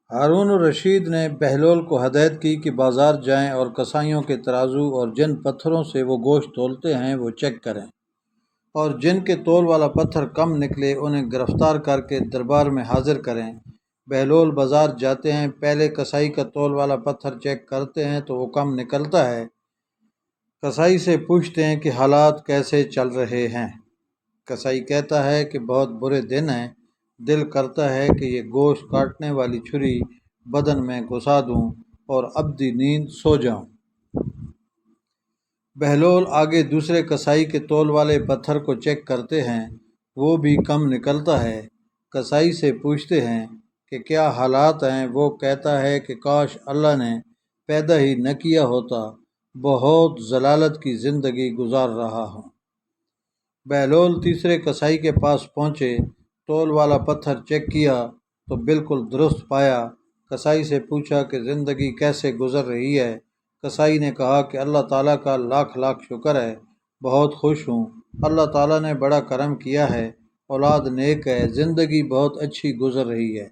ہارون الرشید نے بہلول کو ہدایت کی کہ بازار جائیں اور کسائیوں کے ترازو اور جن پتھروں سے وہ گوشت تولتے ہیں وہ چیک کریں، اور جن کے تول والا پتھر کم نکلے انہیں گرفتار کر کے دربار میں حاضر کریں۔ بہلول بازار جاتے ہیں، پہلے کسائی کا تول والا پتھر چیک کرتے ہیں تو وہ کم نکلتا ہے۔ کسائی سے پوچھتے ہیں کہ حالات کیسے چل رہے ہیں۔ کسائی کہتا ہے کہ بہت برے دن ہیں، دل کرتا ہے کہ یہ گوشت کاٹنے والی چھری بدن میں گھسا دوں اور ابدی نیند سو جاؤں۔ بہلول آگے دوسرے کسائی کے تول والے پتھر کو چیک کرتے ہیں، وہ بھی کم نکلتا ہے۔ کسائی سے پوچھتے ہیں کہ کیا حالات ہیں، وہ کہتا ہے کہ کاش اللہ نے پیدا ہی نہ کیا ہوتا، بہت ضلالت کی زندگی گزار رہا ہوں۔ بہلول تیسرے کسائی کے پاس پہنچے، تول والا پتھر چیک کیا تو بالکل درست پایا۔ کسائی سے پوچھا کہ زندگی کیسے گزر رہی ہے۔ کسائی نے کہا کہ اللہ تعالیٰ کا لاکھ لاکھ شکر ہے، بہت خوش ہوں، اللہ تعالیٰ نے بڑا کرم کیا ہے، اولاد نیک ہے، زندگی بہت اچھی گزر رہی ہے۔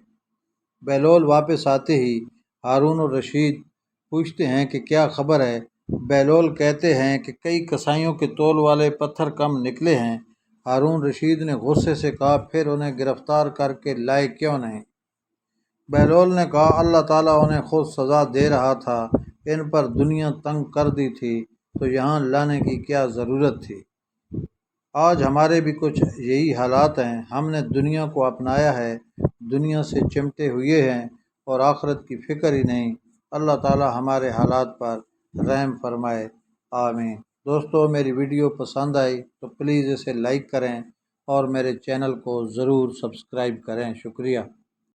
بہلول واپس آتے ہی ہارون الرشید پوچھتے ہیں کہ کیا خبر ہے۔ بہلول کہتے ہیں کہ کئی کسائیوں کے تول والے پتھر کم نکلے ہیں۔ ہارون رشید نے غصے سے کہا پھر انہیں گرفتار کر کے لائے کیوں نہیں؟ بہلول نے کہا اللہ تعالیٰ انہیں خود سزا دے رہا تھا، ان پر دنیا تنگ کر دی تھی تو یہاں لانے کی کیا ضرورت تھی۔ آج ہمارے بھی کچھ یہی حالات ہیں، ہم نے دنیا کو اپنایا ہے، دنیا سے چمٹے ہوئے ہیں اور آخرت کی فکر ہی نہیں۔ اللہ تعالیٰ ہمارے حالات پر رحم فرمائے، آمین۔ دوستو میری ویڈیو پسند آئی تو پلیز اسے لائک کریں اور میرے چینل کو ضرور سبسکرائب کریں، شکریہ۔